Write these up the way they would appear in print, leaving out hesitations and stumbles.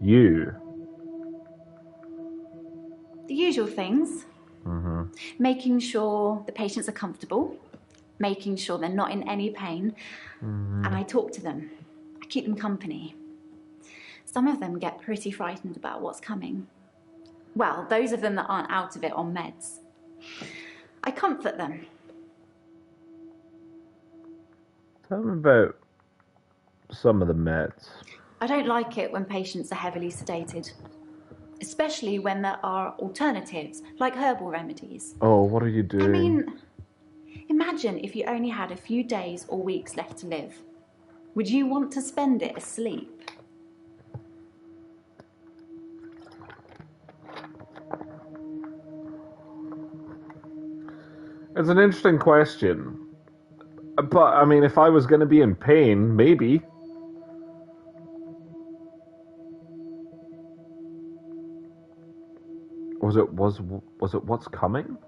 You. The usual things. Making sure the patients are comfortable, making sure they're not in any pain, and I talk to them. I keep them company. Some of them get pretty frightened about what's coming. Well, those of them that aren't out of it on meds. I comfort them. Tell me about some of the meds. I don't like it when patients are heavily sedated, especially when there are alternatives, like herbal remedies. Oh, what are you doing? I mean, imagine if you only had a few days or weeks left to live. Would you want to spend it asleep? It's an interesting question. But, I mean, if I was going to be in pain, maybe. Was it what's coming?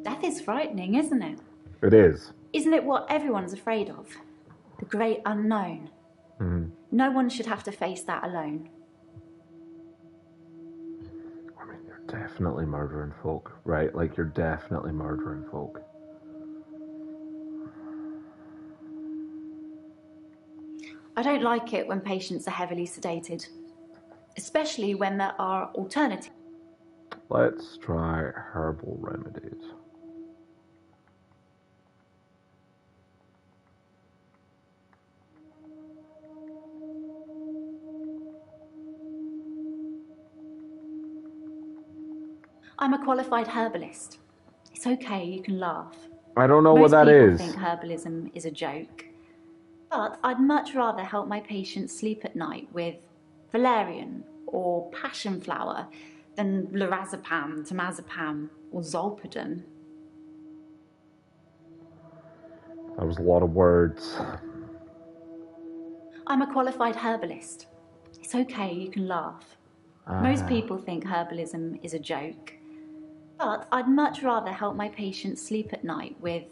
Death is frightening, isn't it? It is. Isn't it what everyone's afraid of? The great unknown. No one should have to face that alone. I mean, you're definitely murdering folk, right? Like, you're definitely murdering folk. I don't like it when patients are heavily sedated, especially when there are alternatives. Let's try herbal remedies. I'm a qualified herbalist. It's okay, you can laugh. I don't know what that is. Most people think herbalism is a joke. But I'd much rather help my patients sleep at night with valerian or passion flower than lorazepam, temazepam, or zolpidem. That was a lot of words. I'm a qualified herbalist. It's okay, you can laugh. Most people think herbalism is a joke. But I'd much rather help my patients sleep at night with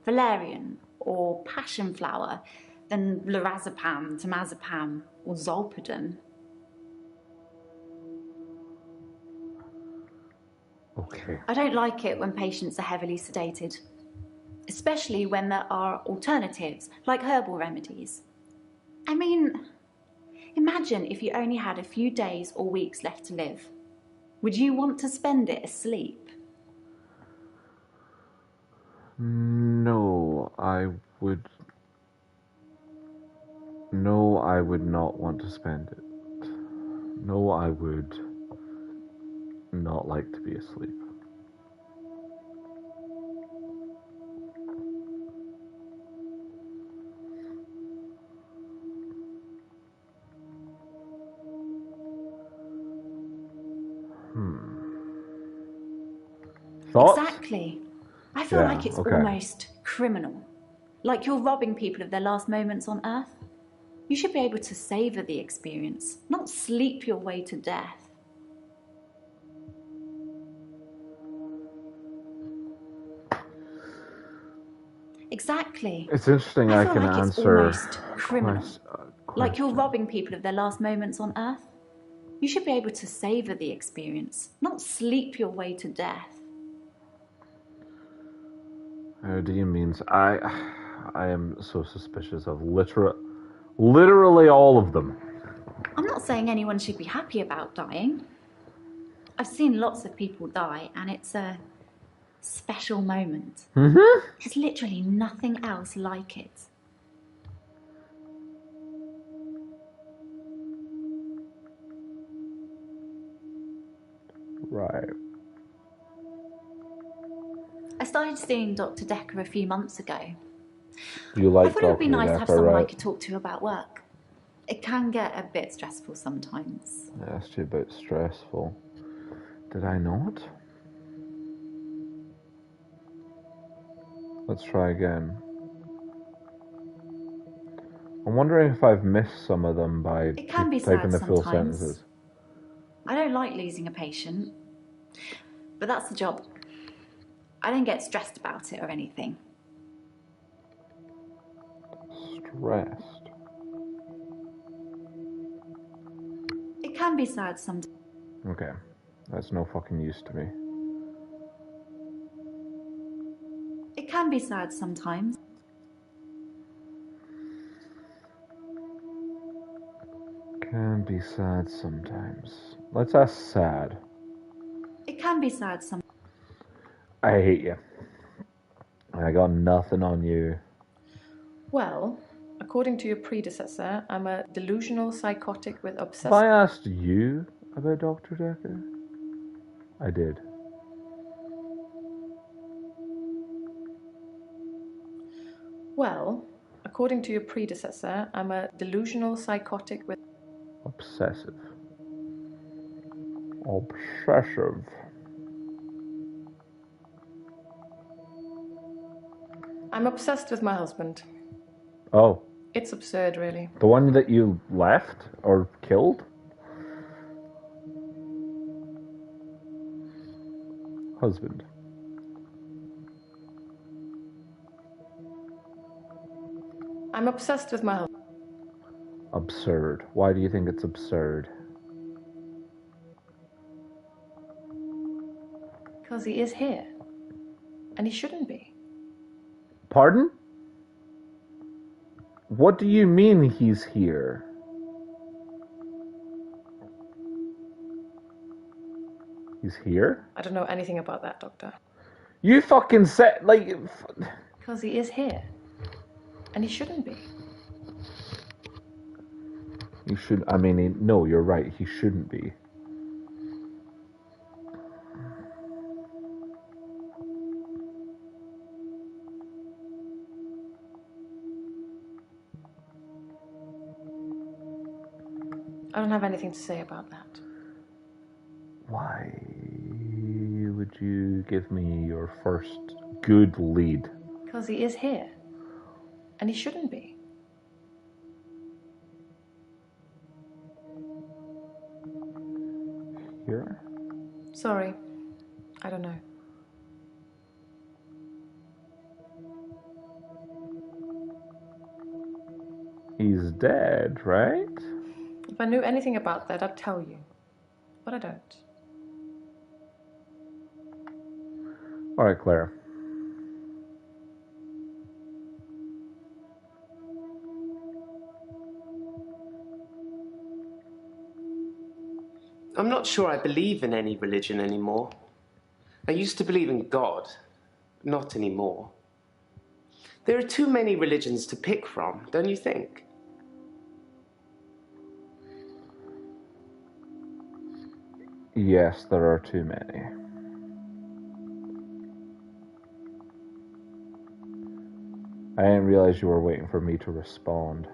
valerian or passion flower than lorazepam, temazepam, or zolpidem. Okay. I don't like it when patients are heavily sedated, especially when there are alternatives, like herbal remedies. I mean, imagine if you only had a few days or weeks left to live. Would you want to spend it asleep? No, I would not want to spend it. No, I would not like to be asleep. Thoughts? Exactly. I feel like it's almost criminal. Like you're robbing people of their last moments on Earth. You should be able to savor the experience, not sleep your way to death. Exactly. It's interesting. I can like answer. It's almost criminal. Like you're robbing people of their last moments on Earth. You should be able to savor the experience, not sleep your way to death. How do you mean? I am so suspicious of literally all of them. I'm not saying anyone should be happy about dying. I've seen lots of people die, and it's a special moment. There's literally nothing else like it. Right. I started seeing Dr. Decker a few months ago. You like I thought it would be nice to have Decker, someone right? I could talk to about work. It can get a bit stressful sometimes. I asked you about stressful. Did I not? Let's try again. I'm wondering if I've missed some of them by It can be typing sad the full sometimes. sentences. I don't like losing a patient, but that's the job. I don't get stressed about it or anything. Stressed? It can be sad sometimes. Okay. That's no fucking use to me. It can be sad sometimes. Can be sad sometimes. Let's ask sad. It can be sad sometimes. I hate you. I got nothing on you. Well, according to your predecessor, I'm a delusional psychotic with Have obsessive... I asked you about Dr. Decker? I did. Well, according to your predecessor, I'm a delusional psychotic with... Obsessive. Obsessive. I'm obsessed with my husband. Oh. It's absurd, really. The one that you left or killed? Husband. I'm obsessed with my husband. Absurd. Why do you think it's absurd? Because he is here. And he shouldn't be. Pardon? What do you mean he's here? He's here? I don't know anything about that, Doctor. You fucking said, like... Because he is here. And he shouldn't be. You should, I mean, no, you're right, he shouldn't be. I don't have anything to say about that. Why would you give me your first good lead? Because he is here. And he shouldn't be. Here? Sorry. I don't know. He's dead, right? If I knew anything about that, I'd tell you. But I don't. Alright, Claire. I'm not sure I believe in any religion anymore. I used to believe in God. Not anymore. There are too many religions to pick from, don't you think? Yes, there are too many. I didn't realize you were waiting for me to respond.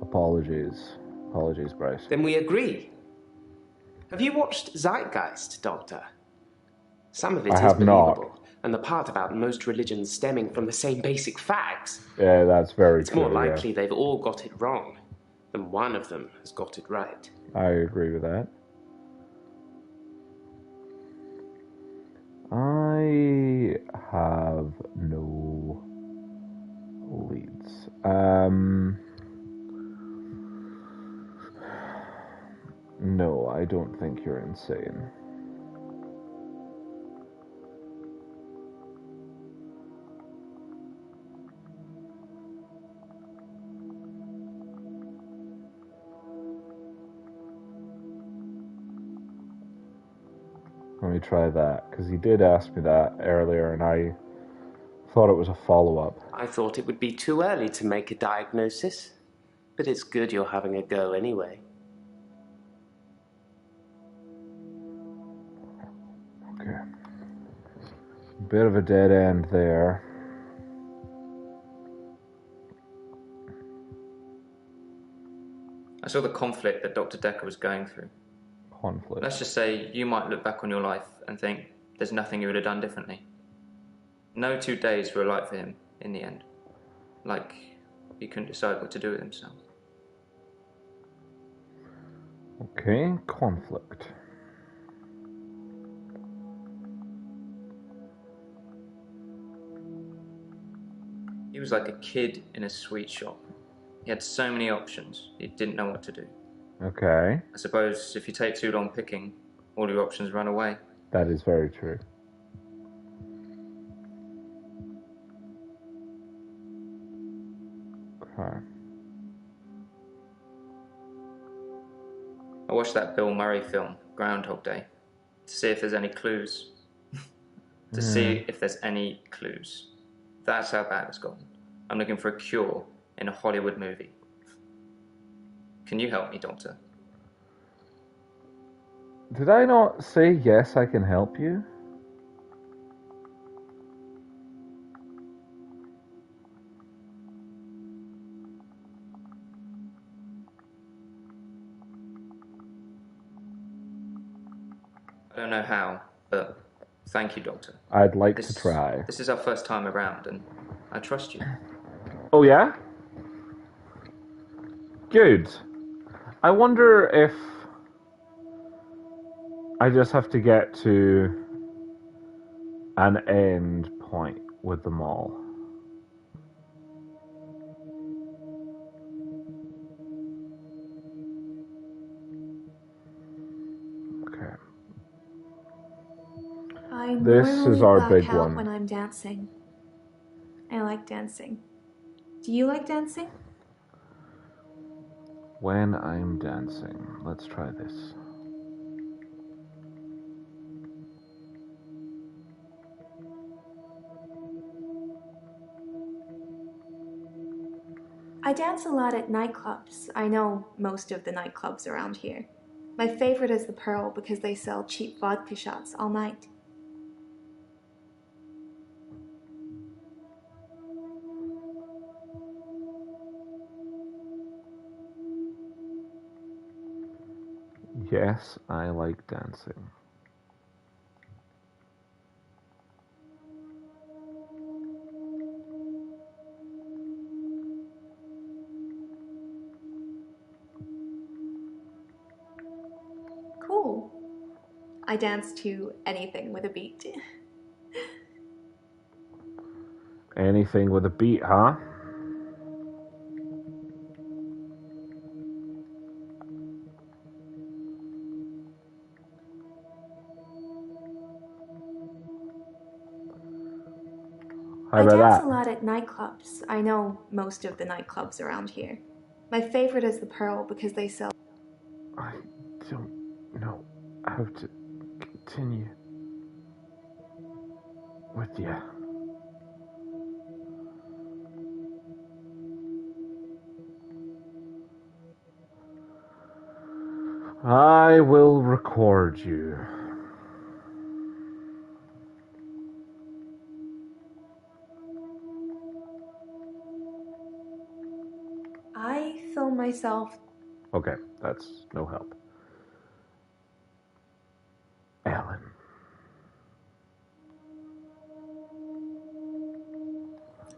Apologies. Apologies, Bryce. Then we agree. Have you watched Zeitgeist, Doctor? Some of it I is have believable, not. and the part about most religions stemming from the same basic facts. Yeah, that's very It's true. more likely Yeah. they've all got it wrong than one of them has got it right. I agree with that. I have no leads. No, I don't think you're insane. Let me try that, because he did ask me that earlier, and I thought it was a follow-up. I thought it would be too early to make a diagnosis, but it's good you're having a go anyway. Okay. Bit of a dead end there. I saw the conflict that Dr. Decker was going through. Conflict. Let's just say you might look back on your life and think there's nothing you would have done differently. No 2 days were alike for him in the end. Like he couldn't decide what to do with himself. Okay, conflict. He was like a kid in a sweet shop. He had so many options, he didn't know what to do. Okay. I suppose if you take too long picking, all your options run away. That is very true. Okay. I watched that Bill Murray film, Groundhog Day, to see if there's any clues. To see if there's any clues. That's how bad it's gotten. I'm looking for a cure in a Hollywood movie. Can you help me, Doctor? Did I not say yes, I can help you? I don't know how, but thank you, Doctor. I'd like to try. This is our first time around, and I trust you. Oh, yeah? Good. I wonder if I just have to get to an end point with them all. Okay. I This normally is our black big out one. when I'm dancing. I like dancing. Do you like dancing? When I'm dancing. Let's try this. I dance a lot at nightclubs. I know most of the nightclubs around here. My favorite is the Pearl because they sell cheap vodka shots all night. Yes, I like dancing. Cool. I dance to anything with a beat. Anything with a beat, huh? How I about dance that? a lot at nightclubs. I know most of the nightclubs around here. My favorite is the Pearl because they sell. I don't know how to continue with you. I will record you. I film myself. Okay, that's no help. Ellen.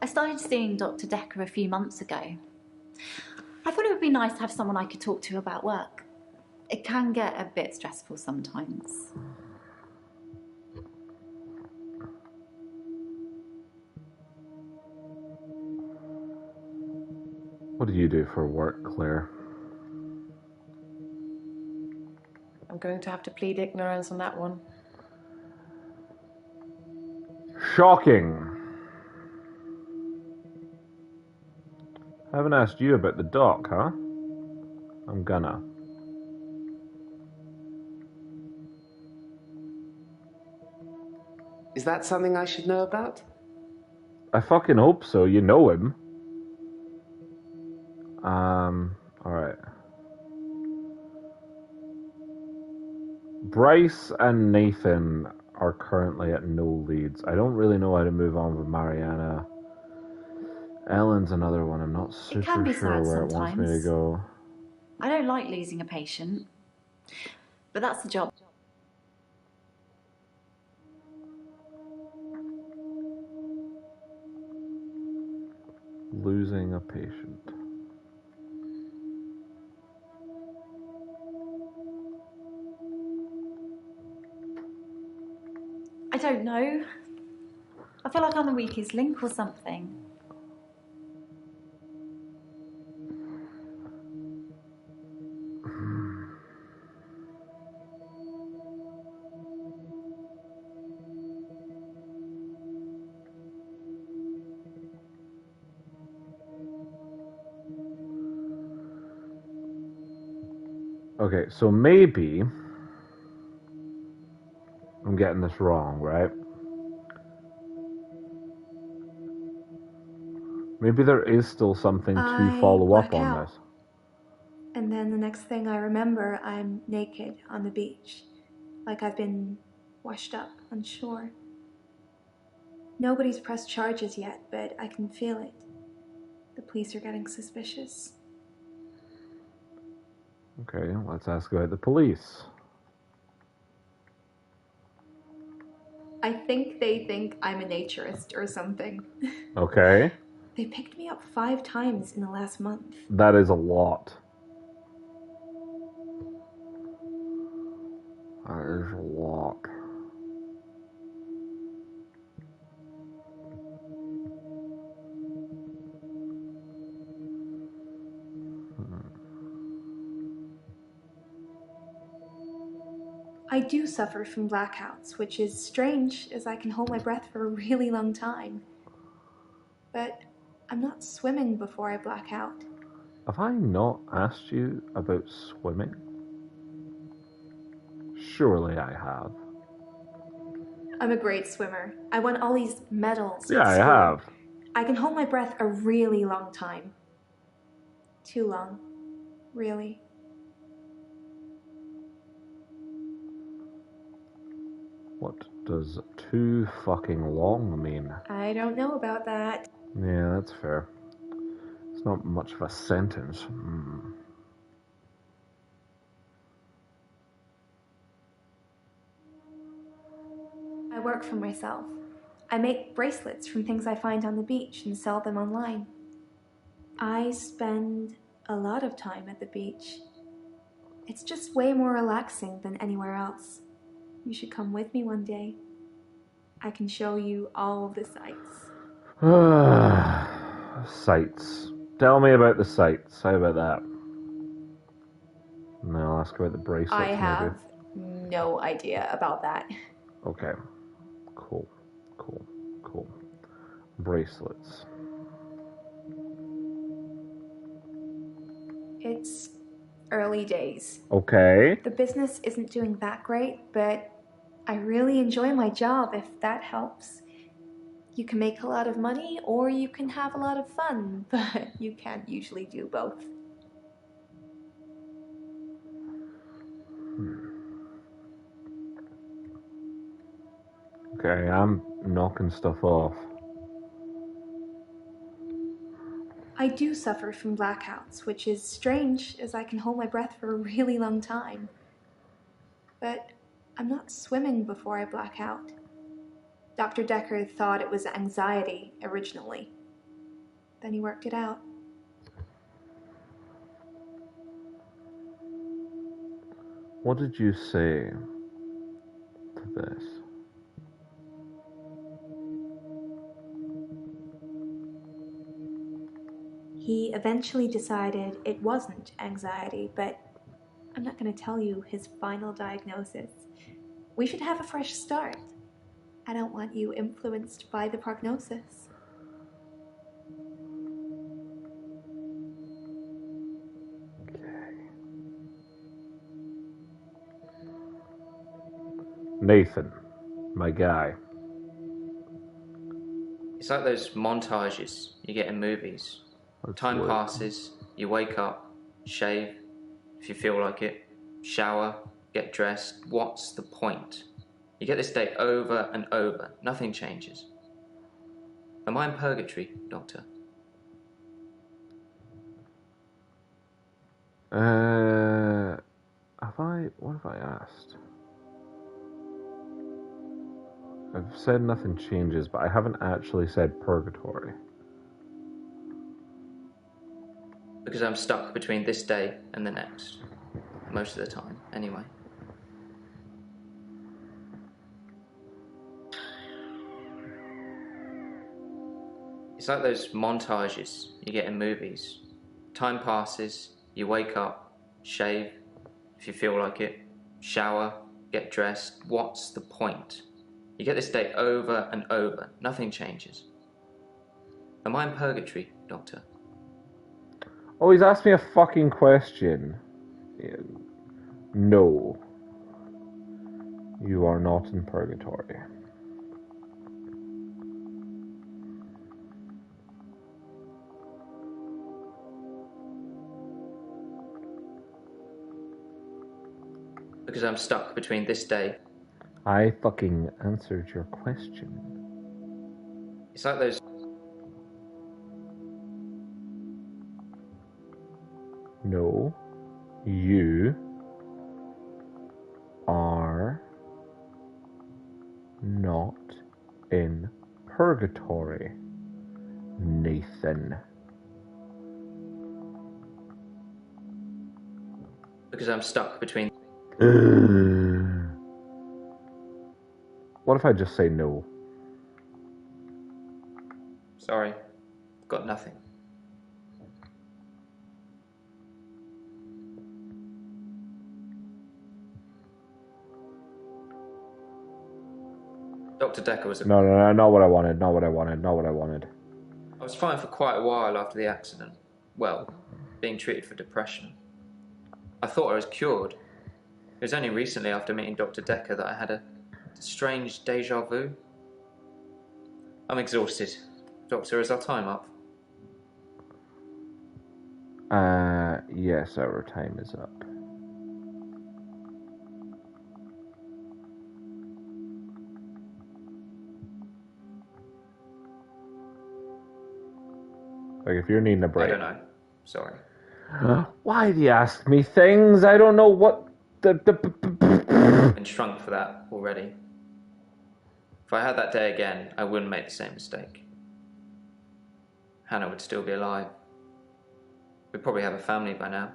I started seeing Dr. Decker a few months ago. I thought it would be nice to have someone I could talk to about work. It can get a bit stressful sometimes. What do you do for work, Claire? I'm going to have to plead ignorance on that one. Shocking. I haven't asked you about the doc, huh? I'm gonna. Is that something I should know about? I fucking hope so. You know him. Alright. Bryce and Nathan are currently at no leads. I don't really know how to move on with Mariana. Ellen's another one. I'm not super can be sure sad where it wants me to sometimes. go. I don't like losing a patient, but that's the job. Losing a patient. I don't know. I feel like I'm the weakest link or something. Okay, so maybe I'm getting this wrong, right? Maybe there is still something to I follow up black on out. this. And then the next thing I remember, I'm naked on the beach, like I've been washed up on shore. Nobody's pressed charges yet, but I can feel it. The police are getting suspicious. Okay, let's ask about the police. I think they think I'm a naturist or something. Okay, They picked me up 5 times in the last month. that is a lot. That is a lot. I do suffer from blackouts, which is strange as I can hold my breath for a really long time. But I'm not swimming before I black out. Have I not asked you about swimming? Surely I have. I'm a great swimmer. I won all these medals. Yeah, at I school. have. I can hold my breath a really long time. Too long. Really. What does too fucking long mean? I don't know about that. Yeah, that's fair. It's not much of a sentence. I work for myself. I make bracelets from things I find on the beach and sell them online. I spend a lot of time at the beach. It's just way more relaxing than anywhere else. You should come with me one day. I can show you all of the sights. Sights. Tell me about the sights. How about that? And then I'll ask about the bracelets. I have no idea about that. Maybe. Okay. Cool. Bracelets. It's early days. Okay. The business isn't doing that great, but I really enjoy my job, if that helps. You can make a lot of money, or you can have a lot of fun, but you can't usually do both. Okay, I'm knocking stuff off. I do suffer from blackouts, which is strange as I can hold my breath for a really long time. But I'm not swimming before I black out. Dr. Decker thought it was anxiety originally. Then he worked it out. What did you say to this? He eventually decided it wasn't anxiety, but I'm not going to tell you his final diagnosis. We should have a fresh start. I don't want you influenced by the prognosis. Nathan, my guy. It's like those montages you get in movies. Time passes, you wake up, shave, if you feel like it, shower, get dressed. What's the point? You get this day over and over. Nothing changes. Am I in purgatory, Doctor? What have I asked? I've said nothing changes, but I haven't actually said purgatory. Because I'm stuck between this day and the next. Most of the time, anyway. It's like those montages you get in movies. Time passes, you wake up, shave, if you feel like it, shower, get dressed. What's the point? You get this day over and over. Nothing changes. Am I in purgatory, Doctor? Oh, he's asked me a fucking question. No. You are not in purgatory. Because I'm stuck between this day. I fucking answered your question. It's like those. No. You are not in purgatory, Nathan. Because I'm stuck between. What if I just say no? Sorry, got nothing. Dr. Decker was a. No, not what I wanted, not what I wanted, not what I wanted. I was fine for quite a while after the accident. Well, being treated for depression. I thought I was cured. It was only recently after meeting Dr. Decker that I had a strange deja vu. I'm exhausted. Doctor, is our time up? Yes, our time is up. Like, if you're needing a break. I don't know. Sorry. Why do you ask me things? I don't know what I've been shrunk for that already. If I had that day again, I wouldn't make the same mistake. Hannah would still be alive. We'd probably have a family by now.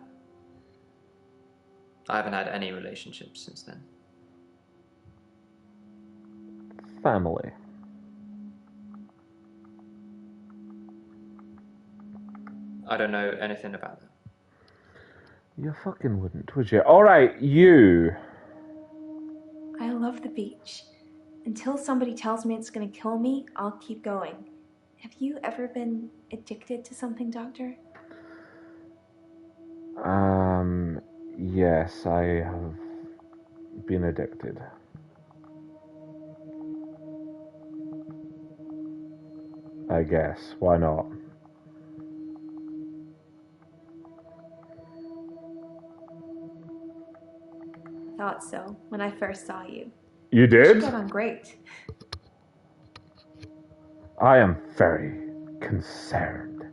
I haven't had any relationships since then. Family. I don't know anything about that. You fucking wouldn't, would you? Alright, you. I love the beach. Until somebody tells me it's gonna kill me, I'll keep going. Have you ever been addicted to something, Doctor? Yes, I have been addicted. I guess. Why not? Thought so when I first saw you. You You did? got on great. I am very concerned.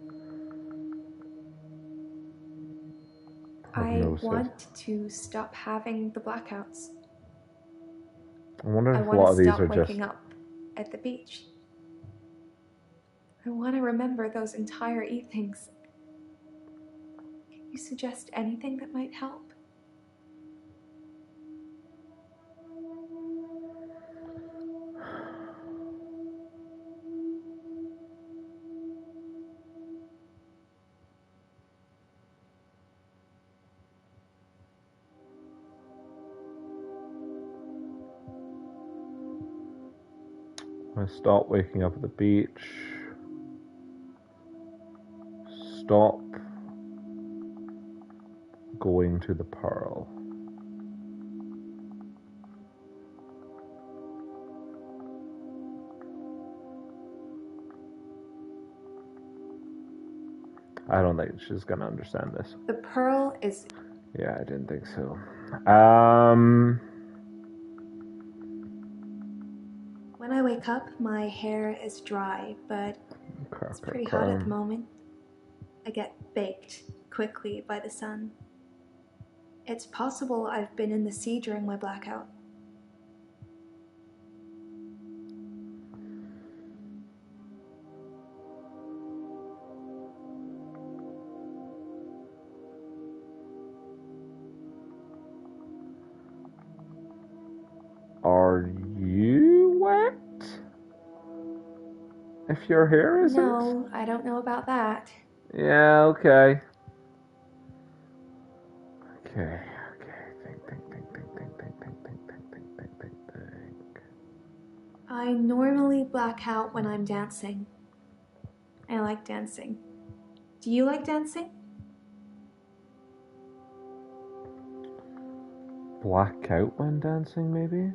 I Prognosis. want to stop having the blackouts. I wonder I if a want lot to of these stop are waking just... up at the beach. I want to remember those entire evenings. Can you suggest anything that might help? I stop waking up at the beach. Stop going to the Pearl. I don't think she's gonna understand this. The Pearl is... Yeah, I didn't think so. When I wake up, my hair is dry, but it's pretty hot at the moment. I get baked quickly by the sun. It's possible I've been in the sea during my blackout. Are you wet? If your hair isn't? No, I don't know about that. Yeah, okay. Okay. Think. I normally black out when I'm dancing. I like dancing. Do you like dancing? black out when dancing, maybe?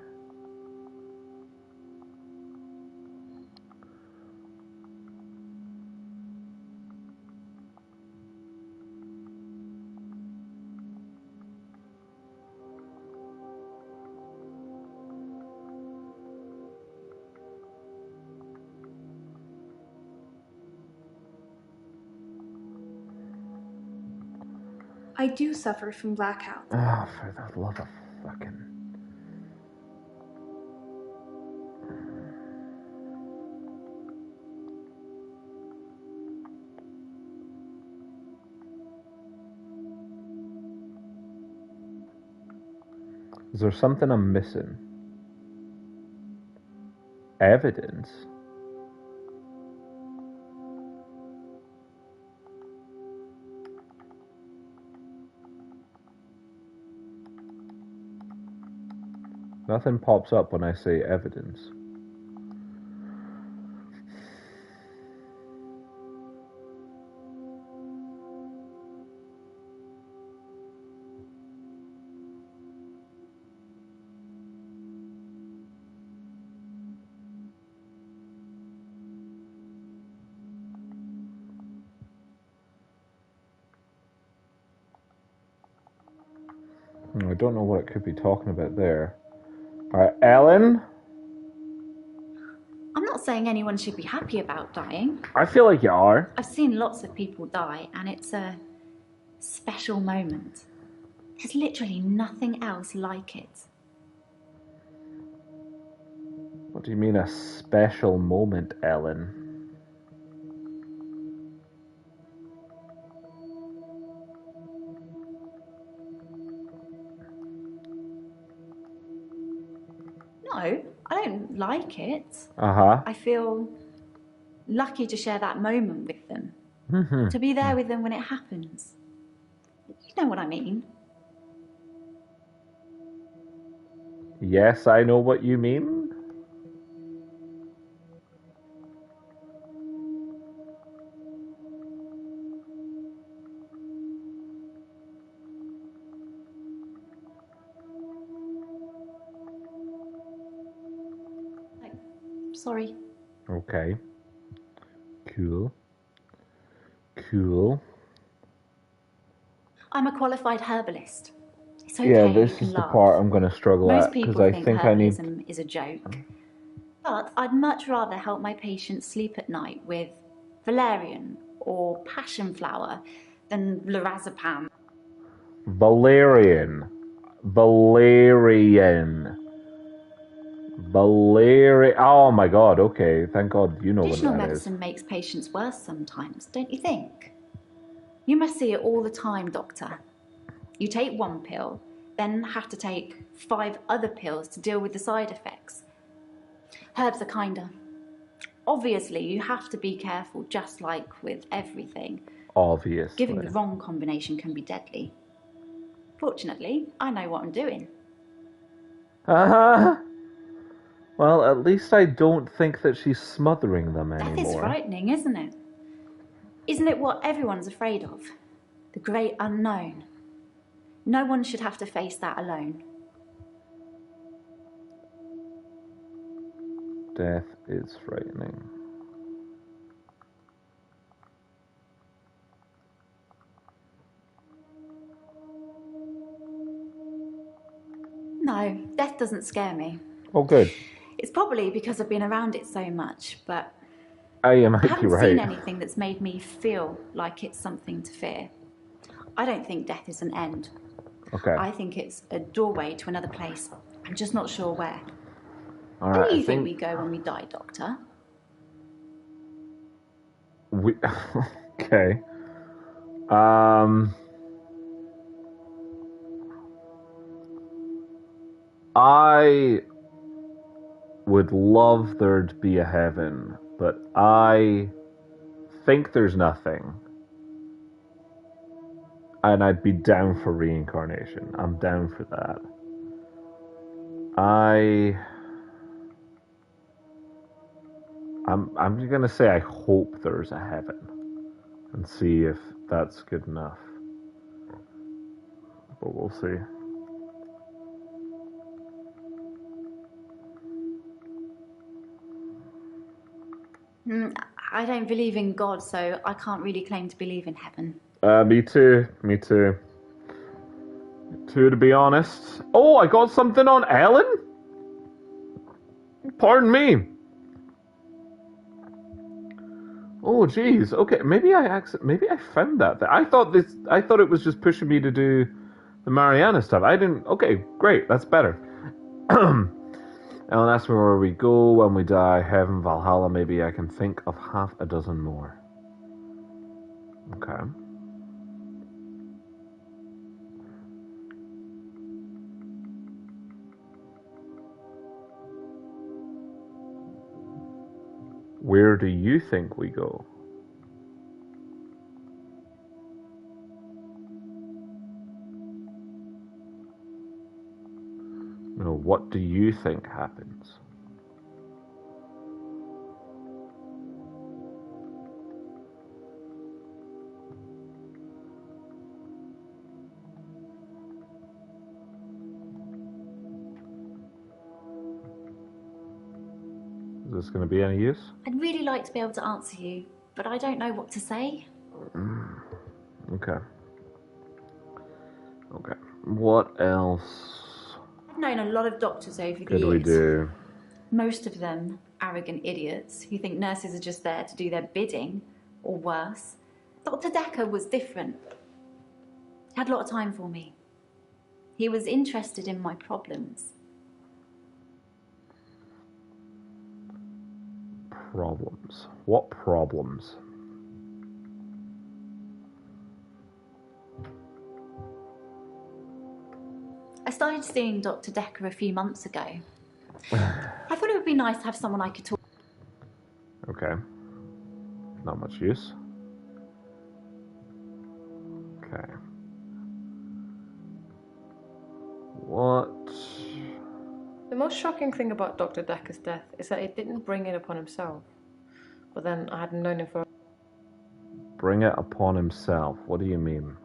I do suffer from blackout. Oh, for the love of fucking... Is there something I'm missing? Evidence? Nothing pops up when I say evidence. I don't know what it could be talking about there. Alright, Ellen? I'm not saying anyone should be happy about dying. I feel like you are. I've seen lots of people die, and it's a special moment. There's literally nothing else like it. What do you mean a special moment, Ellen? No, I don't like it. Uh-huh. I feel lucky to share that moment with them. To be there with them when it happens. You know what I mean? Yes, I know what you mean. Sorry. Okay. Cool. Cool. I'm a qualified herbalist. It's okay, Yeah, you this can is the laugh. part I'm going to struggle Most at, because people I think think I need... herbalism is a joke. But I'd much rather help my patients sleep at night with valerian or passion flower than lorazepam. Valerian. Oh my god, okay. Thank god you know what Traditional that is. medicine makes patients worse sometimes, don't you think? You must see it all the time, doctor. You take one pill, then have to take 5 other pills to deal with the side effects. Herbs are kinder. Obviously, you have to be careful, just like with everything. Obviously. Giving the wrong combination can be deadly. Fortunately, I know what I'm doing. Uh-huh. Well, at least I don't think that she's smothering them anymore. Death is frightening, isn't it? Isn't it what everyone's afraid of? The great unknown. No one should have to face that alone. Death is frightening. No, death doesn't scare me. Oh, good. It's probably because I've been around it so much, but You I might be haven't right. seen anything that's made me feel like it's something to fear. I don't think death is an end. Okay. I think it's a doorway to another place. I'm just not sure where. All Where right. do you think we go when we die, Doctor? We okay. I would love there to be a heaven, but I think there's nothing. And I'd be down for reincarnation. I'm down for that. I'm just gonna say I hope there's a heaven, and see if that's good enough. But we'll see. I don't believe in God, so I can't really claim to believe in heaven. Me too. To be honest. Oh, I got something on Ellen? Pardon me. Oh, jeez. Okay, maybe I found that. I thought it was just pushing me to do the Mariana stuff. I didn't. Okay, great. That's better. Ellen asked me where we go when we die. Heaven, Valhalla. Maybe I can think of half a dozen more. Okay. Where do you think we go? No, what do you think happens? Is this going to be any use? I'd really like to be able to answer you, but I don't know what to say. Okay. What else I've known a lot of doctors over the could years. we do? Most of them arrogant idiots who think nurses are just there to do their bidding, or worse. Dr. Decker was different. He had a lot of time for me. He was interested in my problems. Problems. What problems? I started seeing Dr. Decker a few months ago. I thought it would be nice to have someone I could talk to. Okay. Not much use. Okay. What? The most shocking thing about Dr. Decker's death is that he didn't bring it upon himself. But then I hadn't known him for... Bring it upon himself. What do you mean?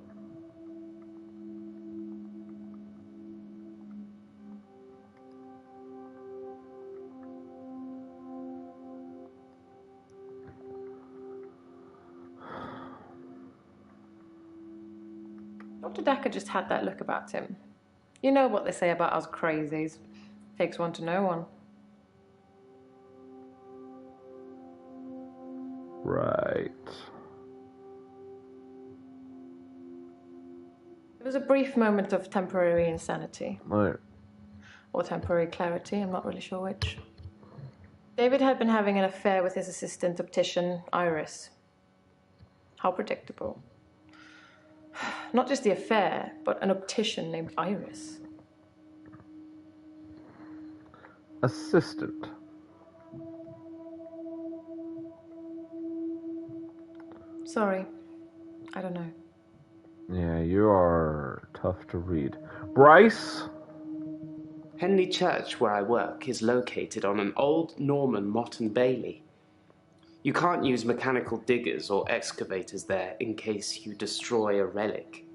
Dr. Decker just had that look about him. You know what they say about us crazies. Takes one to know one. Right. It was a brief moment of temporary insanity. Right. Or temporary clarity, I'm not really sure which. David had been having an affair with his assistant optician, Iris. How predictable. Not just the affair, but an optician named Iris. Assistant. Sorry. I don't know. Yeah, you are tough to read. Bryce? Henley Church, where I work, is located on an old Norman motte and bailey. You can't use mechanical diggers or excavators there in case you destroy a relic.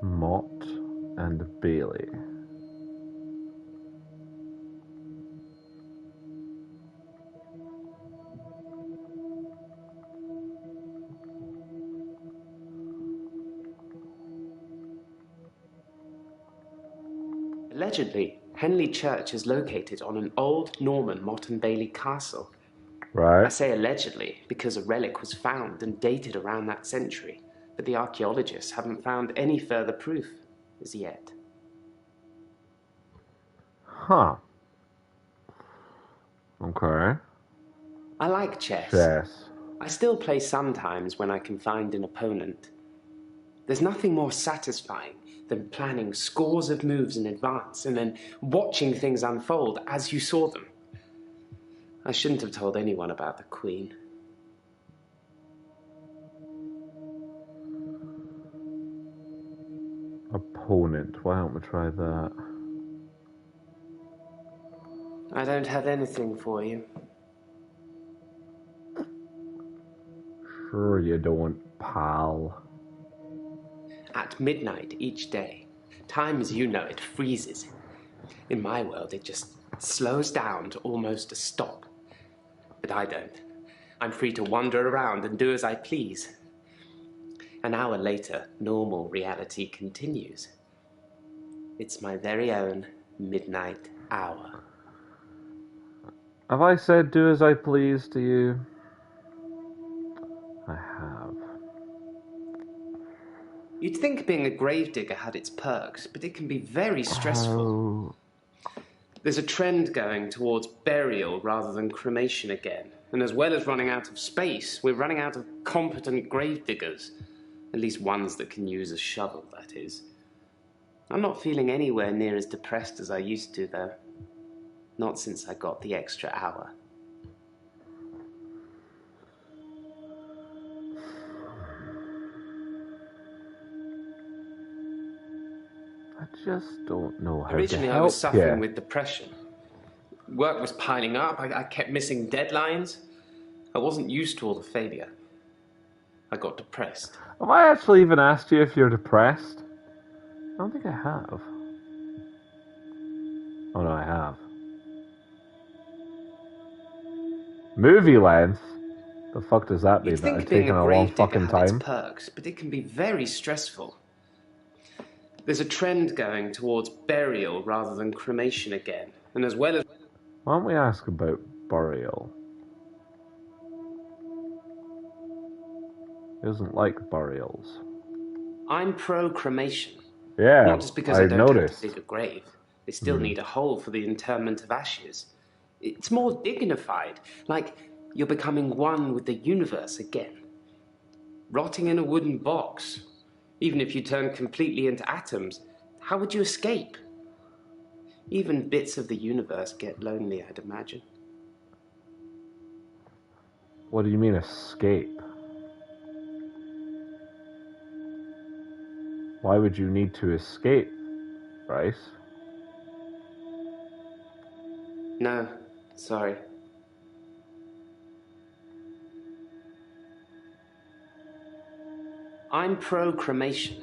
Motte and Bailey. Allegedly, Henley Church is located on an old Norman motte and bailey castle. I Right. say allegedly because a relic was found and dated around that century, but the archaeologists haven't found any further proof as yet. Huh. Okay. I like chess. Chess. I still play sometimes when I can find an opponent. There's nothing more satisfying than planning scores of moves in advance and then watching things unfold as you saw them. I shouldn't have told anyone about the Queen. Opponent. Why don't we try that? I don't have anything for you. Sure you don't, pal. At midnight each day, time as you know it freezes. In my world, it just slows down to almost a stop. But I don't. I'm free to wander around and do as I please. An hour later, normal reality continues. It's my very own midnight hour. Have I said do as I please to you? I have. You'd think being a gravedigger had its perks, but it can be very stressful. Oh. There's a trend going towards burial rather than cremation again. And as well as running out of space, we're running out of competent gravediggers. At least ones that can use a shovel, that is. I'm not feeling anywhere near as depressed as I used to, though. Not since I got the extra hour. I just don't know how Originally, to I help was suffering you. with depression. Work was piling up. I kept missing deadlines. I wasn't used to all the failure. I got depressed. Have I actually even asked you if you're depressed? I don't think I have. Oh no, I have. Movie length? The fuck does that mean? You'd That think I've being taken a a long gravedigger fucking had its time? perks, but it can be very stressful. There's a trend going towards burial rather than cremation again. And as well as... Why don't we ask about burial? He doesn't like burials. I'm pro-cremation. Yeah, Not just because I I don't noticed. have to dig a grave. They still need a hole for the interment of ashes. It's more dignified, like you're becoming one with the universe again. Rotting in a wooden box. Even if you turn completely into atoms, how would you escape? Even bits of the universe get lonely, I'd imagine. What do you mean escape? Why would you need to escape, Bryce? No, sorry. I'm pro-cremation.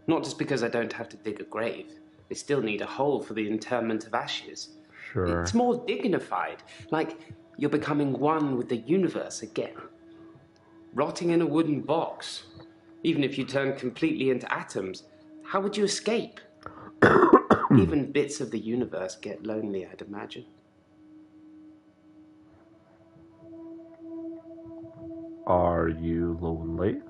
Not just because I don't have to dig a grave. They still need a hole for the interment of ashes. Sure. It's more dignified, like you're becoming one with the universe again. Rotting in a wooden box. Even if you turn completely into atoms, how would you escape? Even bits of the universe get lonely, I'd imagine. Are you lonely?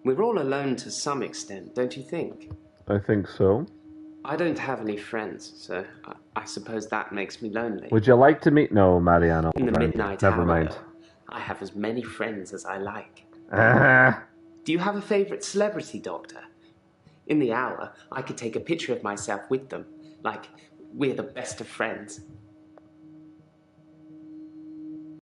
We're all alone to some extent, don't you think? I think so. I don't have any friends, so I suppose that makes me lonely. Would you like to meet? No, Mariano. In the midnight Never hour, mind. though, I have as many friends as I like. Ah, Do you have a favourite celebrity, Doctor? In the hour, I could take a picture of myself with them, like we're the best of friends.